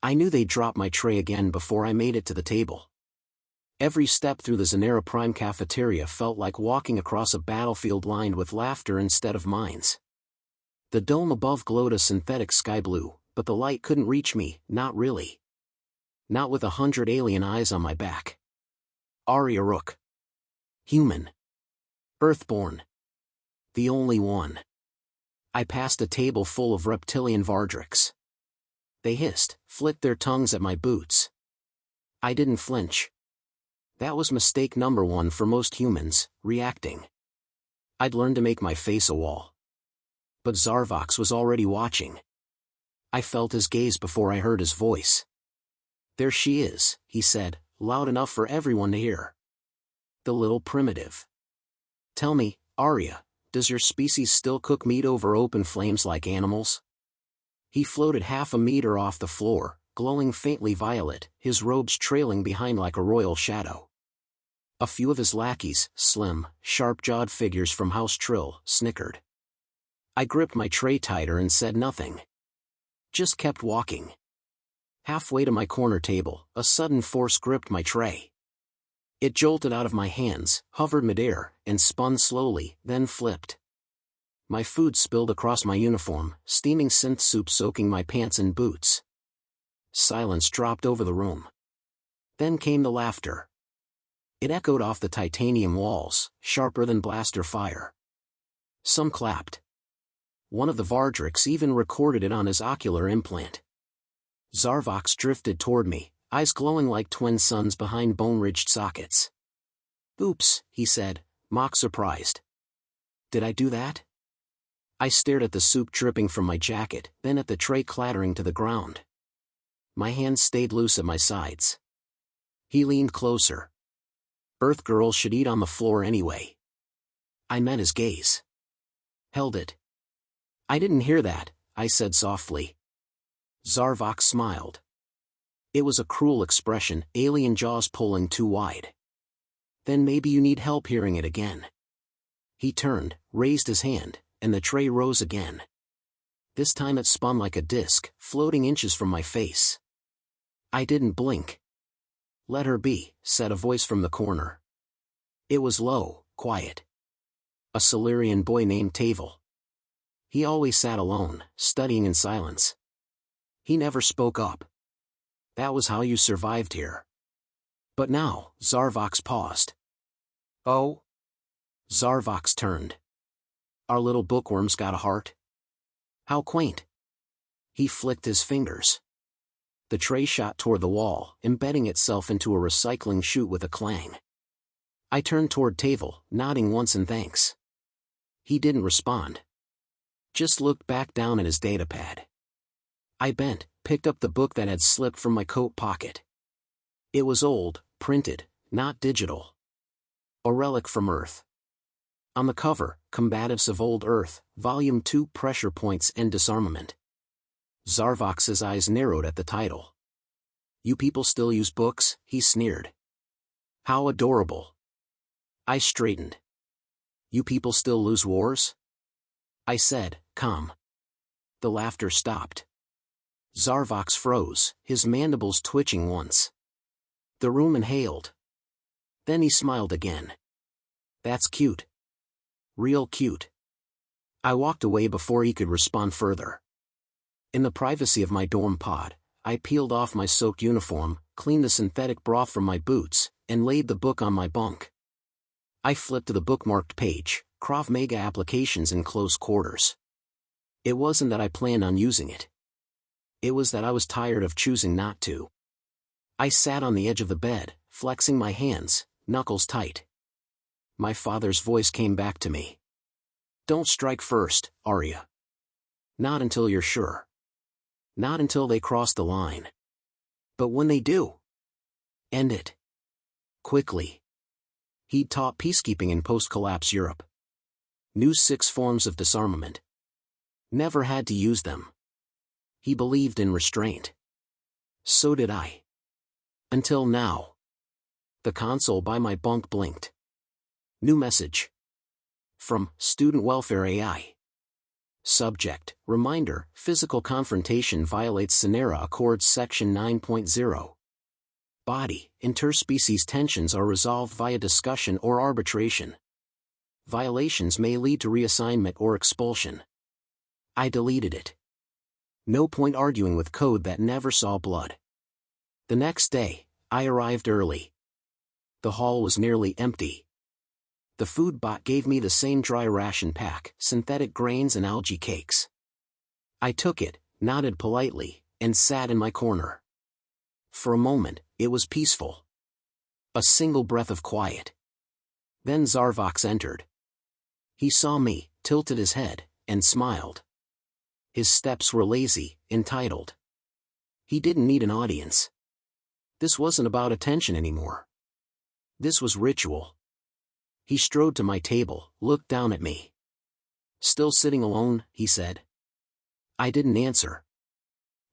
I knew they'd drop my tray again before I made it to the table. Every step through the Zanera Prime cafeteria felt like walking across a battlefield lined with laughter instead of mines. The dome above glowed a synthetic sky blue, but the light couldn't reach me, not really. Not with 100 alien eyes on my back. Aria Rook. Human. Earthborn. The only one. I passed a table full of reptilian Vardrix. They hissed, flicked their tongues at my boots. I didn't flinch. That was mistake number one for most humans, reacting. I'd learned to make my face a wall. But Zarvox was already watching. I felt his gaze before I heard his voice. "There she is," he said, loud enough for everyone to hear. "The little primitive. Tell me, Aria, does your species still cook meat over open flames like animals?" He floated half a meter off the floor, glowing faintly violet, his robes trailing behind like a royal shadow. A few of his lackeys, slim, sharp-jawed figures from House Trill, snickered. I gripped my tray tighter and said nothing. Just kept walking. Halfway to my corner table, a sudden force gripped my tray. It jolted out of my hands, hovered midair, and spun slowly, then flipped. My food spilled across my uniform, steaming synth soup soaking my pants and boots. Silence dropped over the room. Then came the laughter. It echoed off the titanium walls, sharper than blaster fire. Some clapped. One of the Vardrix even recorded it on his ocular implant. Zarvox drifted toward me, eyes glowing like twin suns behind bone-ridged sockets. "Oops," he said, mock surprised. "Did I do that?" I stared at the soup dripping from my jacket, then at the tray clattering to the ground. My hands stayed loose at my sides. He leaned closer. "Earth girls should eat on the floor anyway." I met his gaze. Held it. "I didn't hear that," I said softly. Zarvox smiled. It was a cruel expression, alien jaws pulling too wide. "Then maybe you need help hearing it again." He turned, raised his hand, and the tray rose again. This time it spun like a disc, floating inches from my face. I didn't blink. "Let her be," said a voice from the corner. It was low, quiet. A Solarian boy named Tavel. He always sat alone, studying in silence. He never spoke up. That was how you survived here. But now, Zarvox paused. "Oh?" Zarvox turned. "Our little bookworm's got a heart? How quaint." He flicked his fingers. The tray shot toward the wall, embedding itself into a recycling chute with a clang. I turned toward Tavel, nodding once in thanks. He didn't respond. Just looked back down at his datapad. I bent, picked up the book that had slipped from my coat pocket. It was old, printed, not digital. A relic from Earth. On the cover, Combatives of Old Earth, Volume 2, Pressure Points and Disarmament. Zarvox's eyes narrowed at the title. "You people still use books?" he sneered. "How adorable." I straightened. "You people still lose wars?" I said, calm. The laughter stopped. Zarvox froze, his mandibles twitching once. The room inhaled. Then he smiled again. "That's cute. Real cute." I walked away before he could respond further. In the privacy of my dorm pod, I peeled off my soaked uniform, cleaned the synthetic broth from my boots, and laid the book on my bunk. I flipped to the bookmarked page, Krav Maga applications in close quarters. It wasn't that I planned on using it. It was that I was tired of choosing not to. I sat on the edge of the bed, flexing my hands, knuckles tight. My father's voice came back to me. "Don't strike first, Aria. Not until you're sure. Not until they cross the line. But when they do, end it. Quickly." He'd taught peacekeeping in post-collapse Europe. Knew 6 forms of disarmament. Never had to use them. He believed in restraint. So did I. Until now. The console by my bunk blinked. New message. From Student Welfare AI. Subject, reminder, physical confrontation violates Scenera Accords Section 9.0. Body, interspecies tensions are resolved via discussion or arbitration. Violations may lead to reassignment or expulsion. I deleted it. No point arguing with code that never saw blood. The next day, I arrived early. The hall was nearly empty. The food bot gave me the same dry ration pack, synthetic grains and algae cakes. I took it, nodded politely, and sat in my corner. For a moment, it was peaceful. A single breath of quiet. Then Zarvox entered. He saw me, tilted his head, and smiled. His steps were lazy, entitled. He didn't need an audience. This wasn't about attention anymore. This was ritual. He strode to my table, looked down at me. "Still sitting alone?" he said. I didn't answer.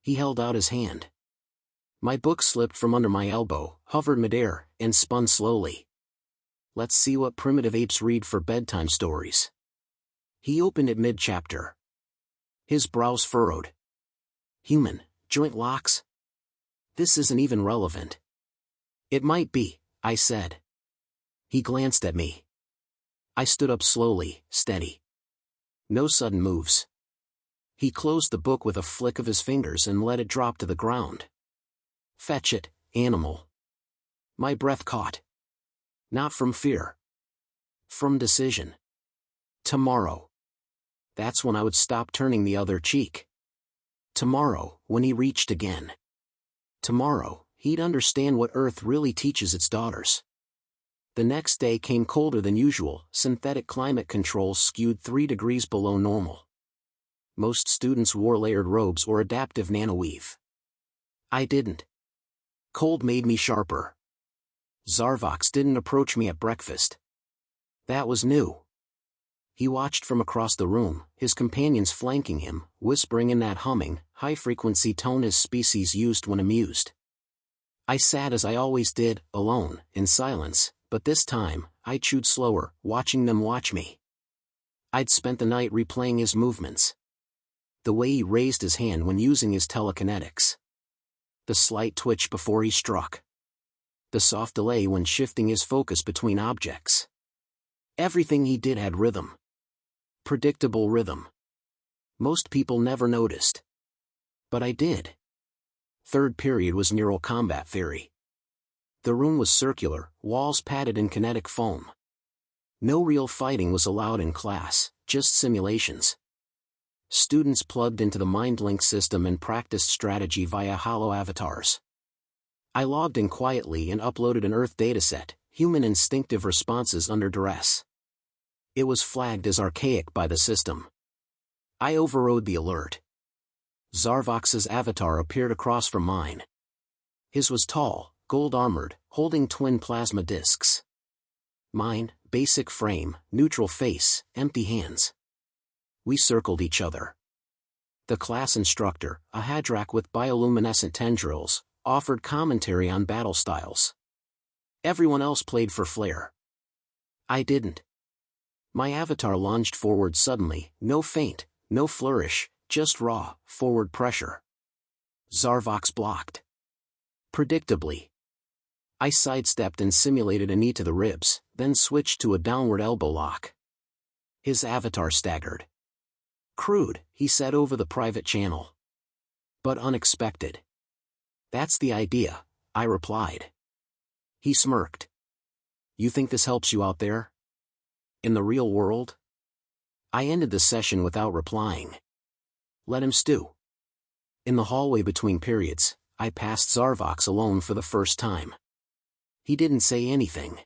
He held out his hand. My book slipped from under my elbow, hovered midair, and spun slowly. "Let's see what primitive apes read for bedtime stories." He opened it mid-chapter. His brows furrowed. "Human, joint locks? This isn't even relevant." "It might be," I said. He glanced at me. I stood up slowly, steady. No sudden moves. He closed the book with a flick of his fingers and let it drop to the ground. "Fetch it, animal." My breath caught. Not from fear. From decision. Tomorrow. That's when I would stop turning the other cheek. Tomorrow, when he reached again. Tomorrow, he'd understand what Earth really teaches its daughters. The next day came colder than usual. Synthetic climate controls skewed 3 degrees below normal. Most students wore layered robes or adaptive nanoweave. I didn't. Cold made me sharper. Zarvox didn't approach me at breakfast. That was new. He watched from across the room, his companions flanking him, whispering in that humming, high-frequency tone his species used when amused. I sat as I always did, alone, in silence, but this time, I chewed slower, watching them watch me. I'd spent the night replaying his movements. The way he raised his hand when using his telekinetics. The slight twitch before he struck. The soft delay when shifting his focus between objects. Everything he did had rhythm. Predictable rhythm. Most people never noticed. But I did. Third period was neural combat theory. The room was circular, walls padded in kinetic foam. No real fighting was allowed in class, just simulations. Students plugged into the MindLink system and practiced strategy via hollow avatars. I logged in quietly and uploaded an Earth dataset, Human Instinctive Responses Under Duress. It was flagged as archaic by the system. I overrode the alert. Zarvox's avatar appeared across from mine. His was tall, gold-armored, holding twin plasma discs. Mine, basic frame, neutral face, empty hands. We circled each other. The class instructor, a hadrak with bioluminescent tendrils, offered commentary on battle styles. Everyone else played for flair. I didn't. My avatar lunged forward suddenly, no feint, no flourish, just raw, forward pressure. Zarvox blocked. Predictably. I sidestepped and simulated a knee to the ribs, then switched to a downward elbow lock. His avatar staggered. "Crude," he said over the private channel. "But unexpected." "That's the idea," I replied. He smirked. "You think this helps you out there? In the real world?" I ended the session without replying. Let him stew. In the hallway between periods, I passed Zarvox alone for the first time. He didn't say anything.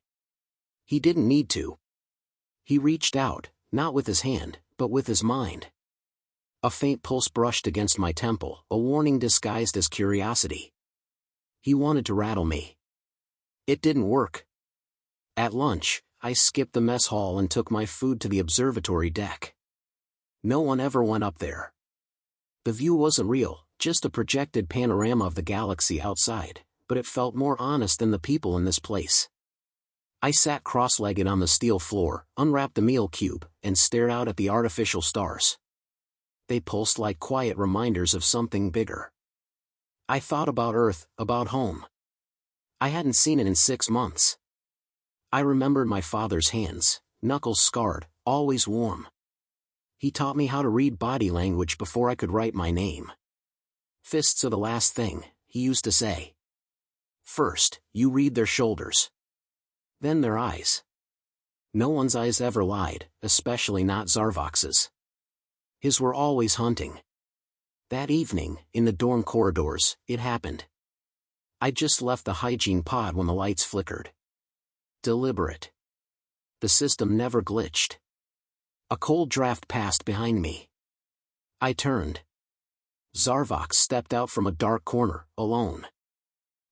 He didn't need to. He reached out, not with his hand, but with his mind. A faint pulse brushed against my temple, a warning disguised as curiosity. He wanted to rattle me. It didn't work. At lunch, I skipped the mess hall and took my food to the observatory deck. No one ever went up there. The view wasn't real, just a projected panorama of the galaxy outside, but it felt more honest than the people in this place. I sat cross-legged on the steel floor, unwrapped the meal cube, and stared out at the artificial stars. They pulsed like quiet reminders of something bigger. I thought about Earth, about home. I hadn't seen it in 6 months. I remembered my father's hands, knuckles scarred, always warm. He taught me how to read body language before I could write my name. Fists are the last thing, he used to say. First, you read their shoulders. Then their eyes. No one's eyes ever lied, especially not Zarvox's. His were always hunting. That evening, in the dorm corridors, it happened. I just left the hygiene pod when the lights flickered. Deliberate. The system never glitched. A cold draft passed behind me. I turned. Zarvox stepped out from a dark corner, alone.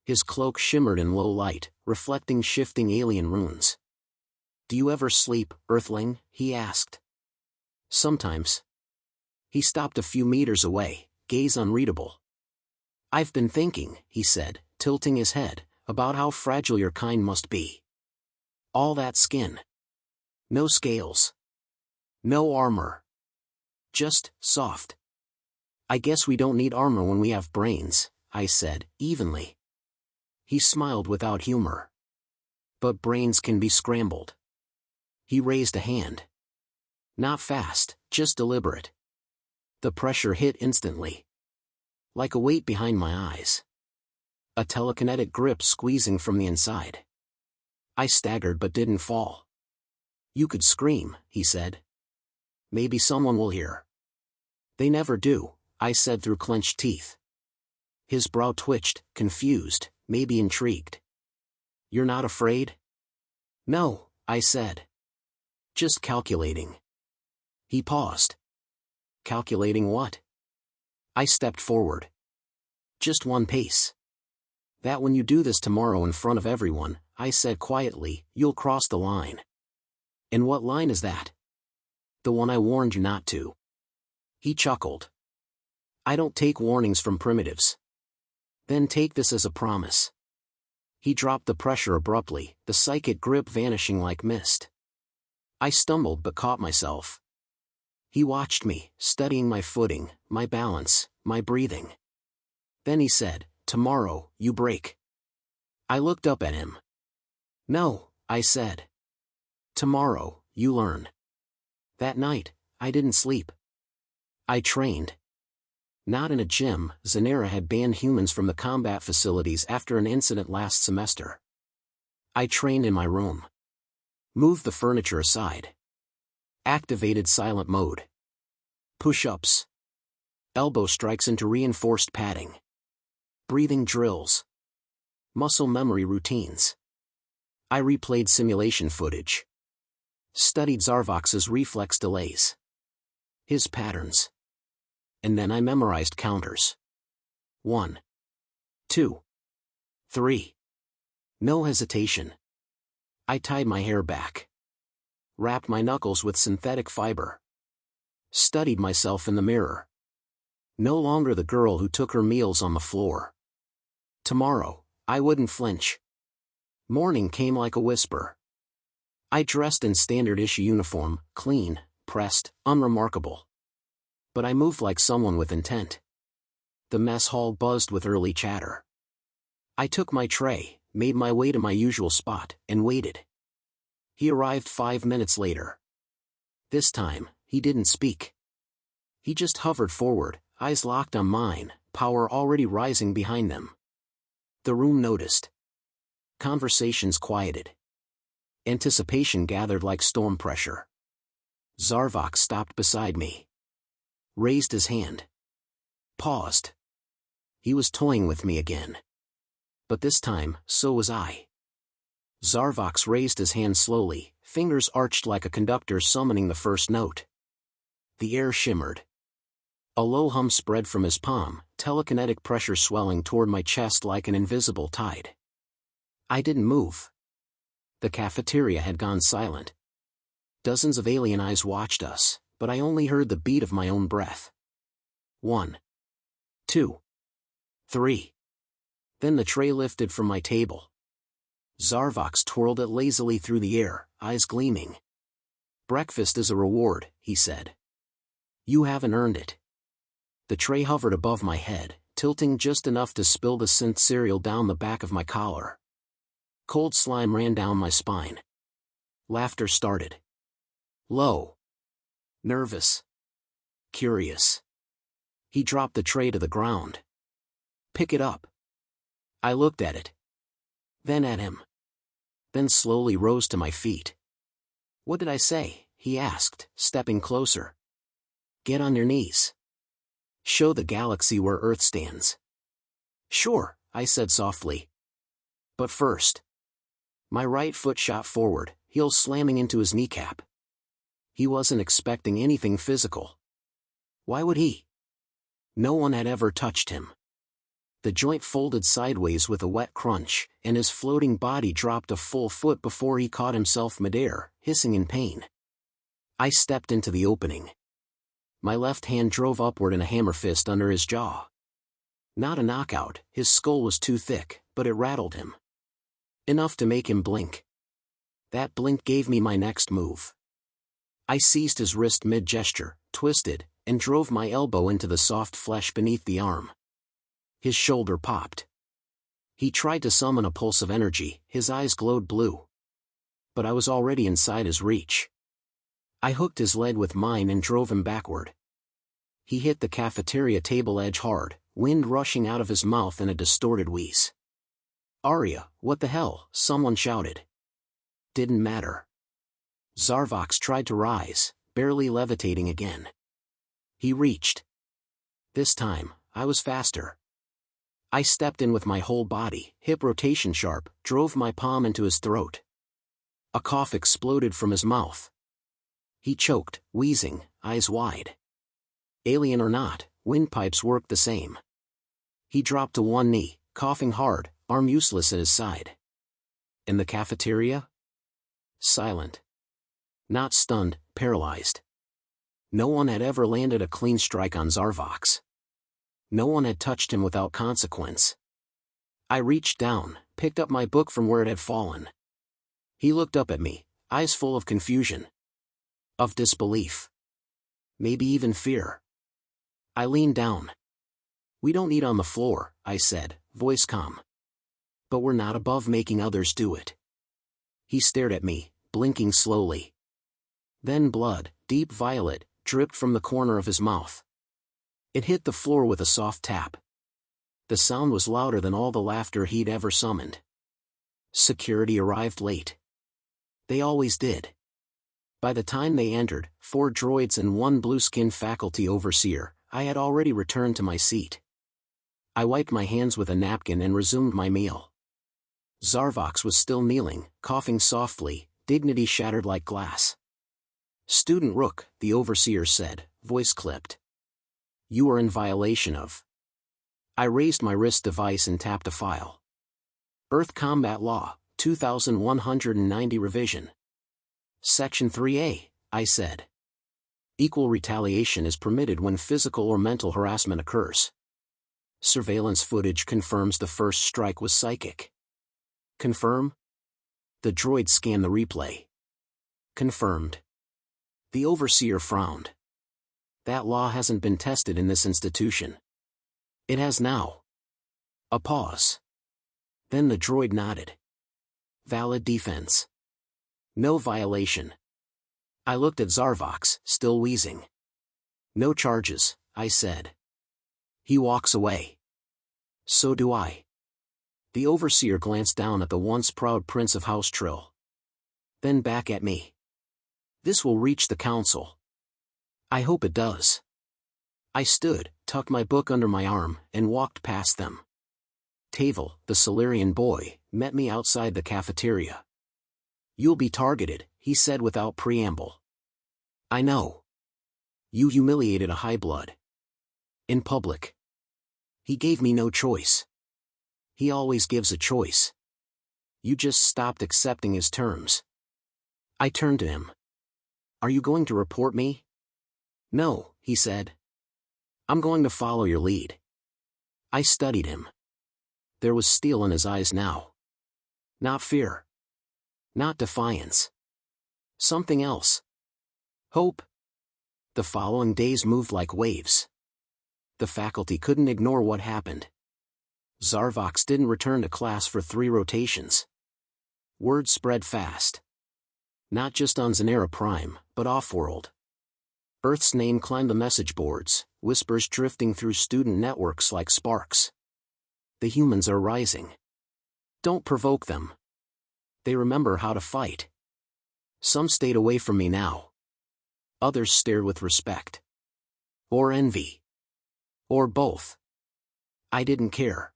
His cloak shimmered in low light, reflecting shifting alien runes. "Do you ever sleep, Earthling?" he asked. "Sometimes." He stopped a few meters away, gaze unreadable. "I've been thinking," he said, tilting his head, "about how fragile your kind must be. All that skin. No scales. No armor. Just soft." "I guess we don't need armor when we have brains," I said, evenly. He smiled without humor. "But brains can be scrambled." He raised a hand. Not fast, just deliberate. The pressure hit instantly. Like a weight behind my eyes. A telekinetic grip squeezing from the inside. I staggered but didn't fall. "You could scream," he said. "Maybe someone will hear." "They never do," I said through clenched teeth. His brow twitched, confused, maybe intrigued. "You're not afraid?" "No," I said. "Just calculating." He paused. "Calculating what?" I stepped forward. "Just one pace. That when you do this tomorrow in front of everyone," I said quietly, "you'll cross the line." "And what line is that?" "The one I warned you not to." He chuckled. "I don't take warnings from primitives." "Then take this as a promise." He dropped the pressure abruptly, the psychic grip vanishing like mist. I stumbled but caught myself. He watched me, studying my footing, my balance, my breathing. Then he said, "Tomorrow, you break." I looked up at him. "No," I said. "Tomorrow, you learn." That night, I didn't sleep. I trained. Not in a gym. Zanera had banned humans from the combat facilities after an incident last semester. I trained in my room. Moved the furniture aside. Activated silent mode. Push-ups. Elbow strikes into reinforced padding. Breathing drills. Muscle memory routines. I replayed simulation footage. Studied Zarvox's reflex delays. His patterns. And then I memorized counters. 1, 2, 3. No hesitation. I tied my hair back. Wrapped my knuckles with synthetic fiber. Studied myself in the mirror. No longer the girl who took her meals on the floor. Tomorrow, I wouldn't flinch. Morning came like a whisper. I dressed in standard-issue uniform, clean, pressed, unremarkable. But I moved like someone with intent. The mess hall buzzed with early chatter. I took my tray, made my way to my usual spot, and waited. He arrived 5 minutes later. This time, he didn't speak. He just hovered forward, eyes locked on mine, power already rising behind them. The room noticed. Conversations quieted. Anticipation gathered like storm pressure. Zarvox stopped beside me. Raised his hand. Paused. He was toying with me again. But this time, so was I. Zarvox raised his hand slowly, fingers arched like a conductor summoning the first note. The air shimmered. A low hum spread from his palm, telekinetic pressure swelling toward my chest like an invisible tide. I didn't move. The cafeteria had gone silent. Dozens of alien eyes watched us, but I only heard the beat of my own breath. 1, 2, 3. Then the tray lifted from my table. Zarvox twirled it lazily through the air, eyes gleaming. "Breakfast is a reward," he said. "You haven't earned it." The tray hovered above my head, tilting just enough to spill the synth cereal down the back of my collar. Cold slime ran down my spine. Laughter started. Low. Nervous. Curious. He dropped the tray to the ground. Pick it up. I looked at it. Then at him. Then slowly rose to my feet. What did I say? He asked, stepping closer. Get on your knees. Show the galaxy where Earth stands. Sure, I said softly. But first. My right foot shot forward, heel slamming into his kneecap. He wasn't expecting anything physical. Why would he? No one had ever touched him. The joint folded sideways with a wet crunch, and his floating body dropped a full foot before he caught himself midair, hissing in pain. I stepped into the opening. My left hand drove upward in a hammer fist under his jaw. Not a knockout, his skull was too thick, but it rattled him. Enough to make him blink. That blink gave me my next move. I seized his wrist mid-gesture, twisted, and drove my elbow into the soft flesh beneath the arm. His shoulder popped. He tried to summon a pulse of energy, his eyes glowed blue. But I was already inside his reach. I hooked his leg with mine and drove him backward. He hit the cafeteria table edge hard, wind rushing out of his mouth in a distorted wheeze. Aria, what the hell? Someone shouted. Didn't matter. Zarvox tried to rise, barely levitating again. He reached. This time, I was faster. I stepped in with my whole body, hip rotation sharp, drove my palm into his throat. A cough exploded from his mouth. He choked, wheezing, eyes wide. Alien or not, windpipes worked the same. He dropped to one knee, coughing hard, arm useless at his side. In the cafeteria? Silent. Not stunned, paralyzed. No one had ever landed a clean strike on Zarvox. No one had touched him without consequence. I reached down, picked up my book from where it had fallen. He looked up at me, eyes full of confusion. Of disbelief. Maybe even fear. I leaned down. We don't eat on the floor, I said, voice calm. But we're not above making others do it. He stared at me, blinking slowly. Then blood, deep violet, dripped from the corner of his mouth. It hit the floor with a soft tap. The sound was louder than all the laughter he'd ever summoned. Security arrived late. They always did. By the time they entered, 4 droids and 1 blue-skinned faculty overseer, I had already returned to my seat. I wiped my hands with a napkin and resumed my meal. Zarvox was still kneeling, coughing softly, dignity shattered like glass. Student Rook, the overseer said, voice clipped. You are in violation of. I raised my wrist device and tapped a file. Earth Combat Law, 2190 revision. Section 3A, I said. Equal retaliation is permitted when physical or mental harassment occurs. Surveillance footage confirms the first strike was psychic. Confirm? The droid scanned the replay. Confirmed. The overseer frowned. That law hasn't been tested in this institution. It has now. A pause. Then the droid nodded. Valid defense. No violation. I looked at Zarvox, still wheezing. No charges, I said. He walks away. So do I. The overseer glanced down at the once proud prince of House Trill. Then back at me. This will reach the council. I hope it does. I stood, tucked my book under my arm, and walked past them. Tavel, the Solarian boy, met me outside the cafeteria. You'll be targeted, he said without preamble. I know. You humiliated a high blood. In public. He gave me no choice. He always gives a choice. You just stopped accepting his terms. I turned to him. Are you going to report me? No, he said. I'm going to follow your lead. I studied him. There was steel in his eyes now. Not fear. Not defiance. Something else. Hope. The following days moved like waves. The faculty couldn't ignore what happened. Zarvox didn't return to class for 3 rotations. Word spread fast. Not just on Zanera Prime, but off-world. Earth's name climbed the message boards, whispers drifting through student networks like sparks. The humans are rising. Don't provoke them. They remember how to fight. Some stayed away from me now. Others stared with respect. Or envy. Or both. I didn't care.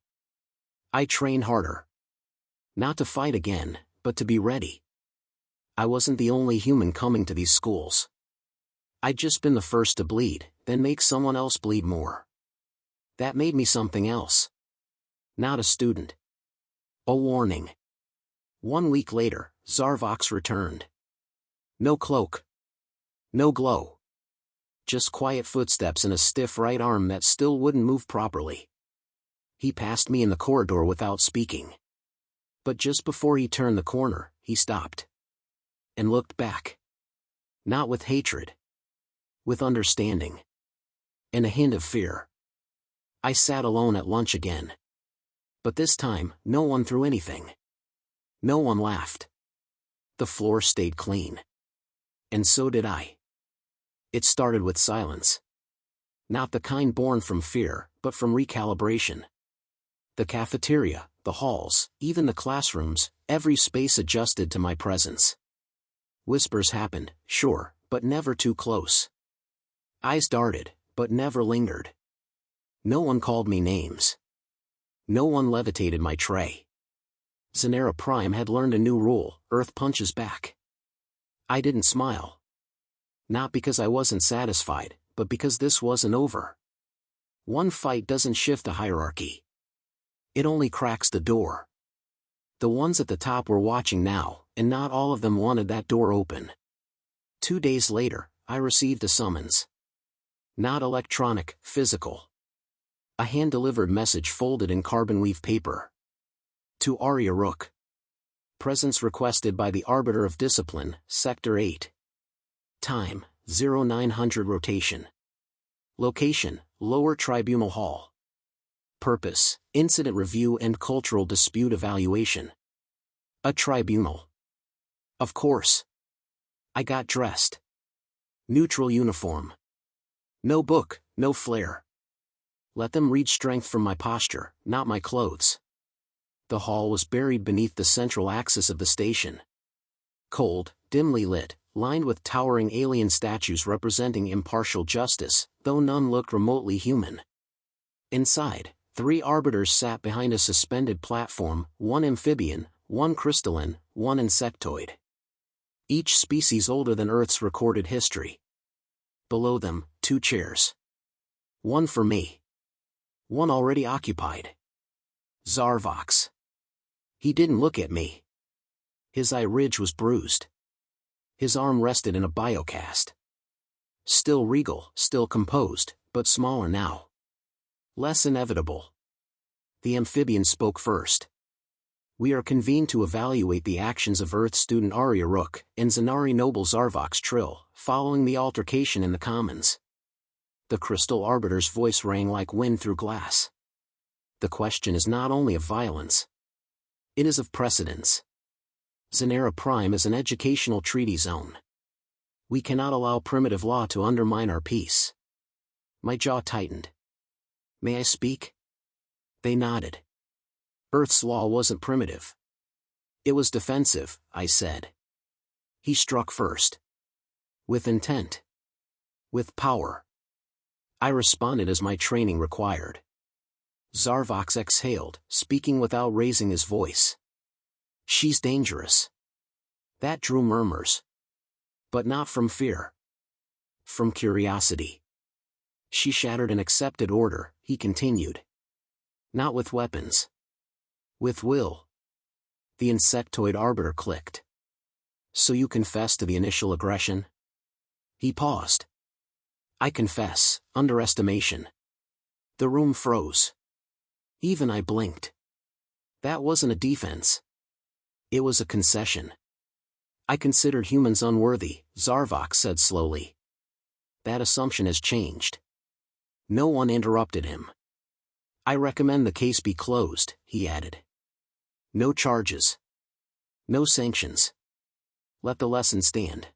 I trained harder. Not to fight again, but to be ready. I wasn't the only human coming to these schools. I'd just been the first to bleed, then make someone else bleed more. That made me something else. Not a student. A warning. 1 week later, Zarvox returned. No cloak. No glow. Just quiet footsteps and a stiff right arm that still wouldn't move properly. He passed me in the corridor without speaking. But just before he turned the corner, he stopped. And looked back. Not with hatred. With understanding. And a hint of fear. I sat alone at lunch again. But this time, no one threw anything. No one laughed. The floor stayed clean. And so did I. It started with silence. Not the kind born from fear, but from recalibration. The cafeteria, the halls, even the classrooms, every space adjusted to my presence. Whispers happened, sure, but never too close. Eyes darted, but never lingered. No one called me names. No one levitated my tray. Zanera Prime had learned a new rule: Earth punches back. I didn't smile. Not because I wasn't satisfied, but because this wasn't over. One fight doesn't shift the hierarchy. It only cracks the door. The ones at the top were watching now, and not all of them wanted that door open. 2 days later, I received a summons. Not electronic, physical. A hand-delivered message folded in carbon weave paper. To Aria Rook. Presence requested by the Arbiter of Discipline, Sector 8. Time, 0900 rotation. Location, Lower Tribunal Hall. Purpose, Incident Review and Cultural Dispute Evaluation. A tribunal. Of course. I got dressed. Neutral uniform. No book, no flair. Let them read strength from my posture, not my clothes. The hall was buried beneath the central axis of the station. Cold, dimly lit, lined with towering alien statues representing impartial justice, though none looked remotely human. Inside, 3 arbiters sat behind a suspended platform, 1 amphibian, 1 crystalline, 1 insectoid. Each species older than Earth's recorded history. Below them, 2 chairs. 1 for me. 1 already occupied. Zarvox. He didn't look at me. His eye ridge was bruised. His arm rested in a biocast. Still regal, still composed, but smaller now. Less inevitable. The amphibian spoke first. We are convened to evaluate the actions of Earth student Aria Rook and Zanari noble Zarvox Trill, following the altercation in the Commons. The Crystal Arbiter's voice rang like wind through glass. The question is not only of violence. It is of precedence. Zanera Prime is an educational treaty zone. We cannot allow primitive law to undermine our peace. My jaw tightened. May I speak? They nodded. Earth's law wasn't primitive. It was defensive, I said. He struck first. With intent. With power. I responded as my training required. Zarvox exhaled, speaking without raising his voice. She's dangerous. That drew murmurs. But not from fear. From curiosity. She shattered an accepted order, he continued. Not with weapons. With will. The insectoid arbiter clicked. So you confess to the initial aggression? He paused. I confess, underestimation. The room froze. Even I blinked. That wasn't a defense. It was a concession. I considered humans unworthy, Zarvox said slowly. That assumption has changed. No one interrupted him. I recommend the case be closed, he added. No charges. No sanctions. Let the lesson stand.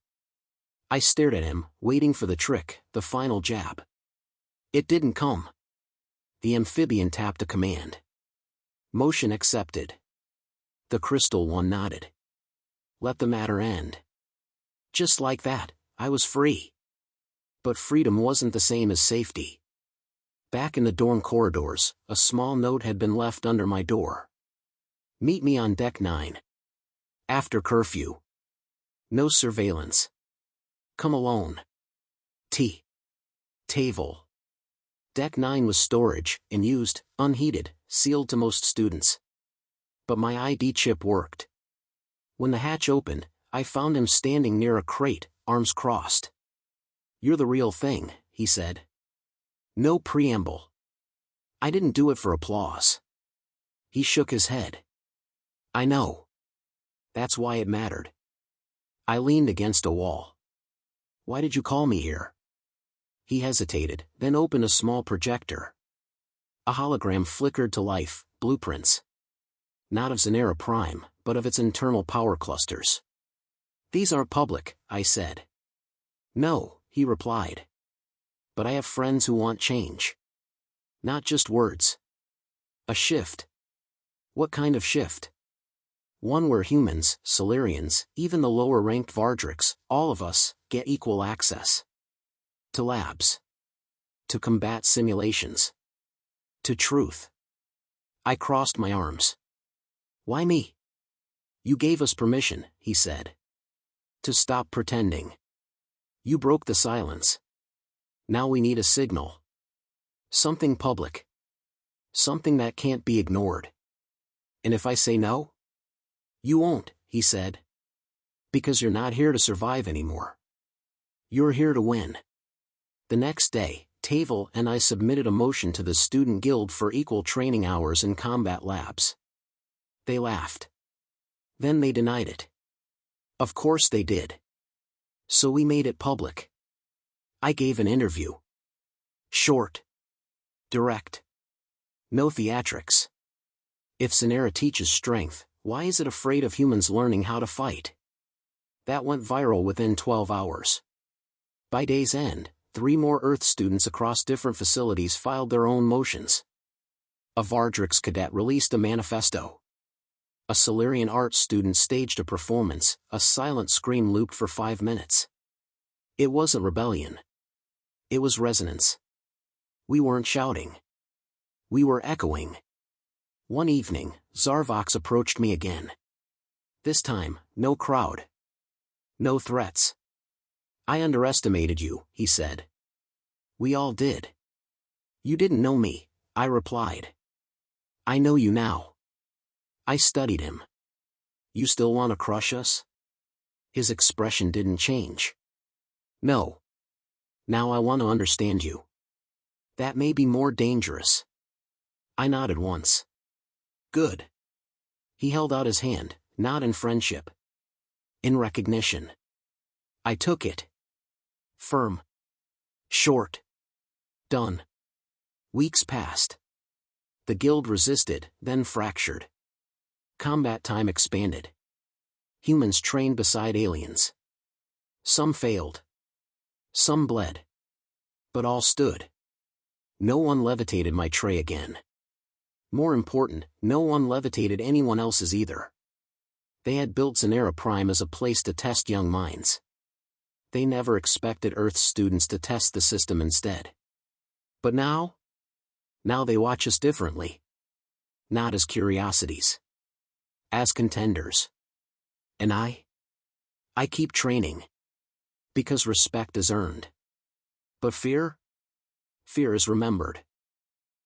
I stared at him, waiting for the trick, the final jab. It didn't come. The amphibian tapped a command. Motion accepted. The crystal one nodded. Let the matter end. Just like that, I was free. But freedom wasn't the same as safety. Back in the dorm corridors, a small note had been left under my door. Meet me on deck 9. After curfew. No surveillance. Come alone. Tavel. Deck 9 was storage, unused, unheated, sealed to most students. But my ID chip worked. When the hatch opened, I found him standing near a crate, arms crossed. You're the real thing, he said. No preamble. I didn't do it for applause. He shook his head. I know. That's why it mattered. I leaned against a wall. Why did you call me here? He hesitated, then opened a small projector. A hologram flickered to life, blueprints. Not of Zanera Prime, but of its internal power clusters. These aren't public, I said. No, he replied. But I have friends who want change. Not just words. A shift. What kind of shift? One where humans, Solarians, even the lower-ranked Vardrix, all of us, get equal access. To labs. To combat simulations. To truth. I crossed my arms. Why me? You gave us permission, he said. To stop pretending. You broke the silence. Now we need a signal. Something public. Something that can't be ignored. And if I say no? You won't, he said. Because you're not here to survive anymore. You're here to win. The next day, Tavel and I submitted a motion to the Student Guild for equal training hours in combat labs. They laughed. Then they denied it. Of course they did. So we made it public. I gave an interview. Short. Direct. No theatrics. If Zanera teaches strength, why is it afraid of humans learning how to fight? That went viral within 12 hours. By day's end, 3 more Earth students across different facilities filed their own motions. A Vardrix cadet released a manifesto. A Solarian arts student staged a performance, a silent scream looped for 5 minutes. It wasn't rebellion. It was resonance. We weren't shouting. We were echoing. One evening, Zarvox approached me again. This time, no crowd. No threats. I underestimated you, he said. We all did. You didn't know me, I replied. I know you now. I studied him. You still want to crush us? His expression didn't change. No. Now I want to understand you. That may be more dangerous. I nodded once. Good. He held out his hand, not in friendship. In recognition. I took it. Firm. Short. Done. Weeks passed. The guild resisted, then fractured. Combat time expanded. Humans trained beside aliens. Some failed. Some bled. But all stood. No one levitated my tray again. More important, no one levitated anyone else's either. They had built Zanera Prime as a place to test young minds. They never expected Earth's students to test the system instead. But now? Now they watch us differently. Not as curiosities. As contenders. And I keep training. Because respect is earned. But fear? Fear is remembered.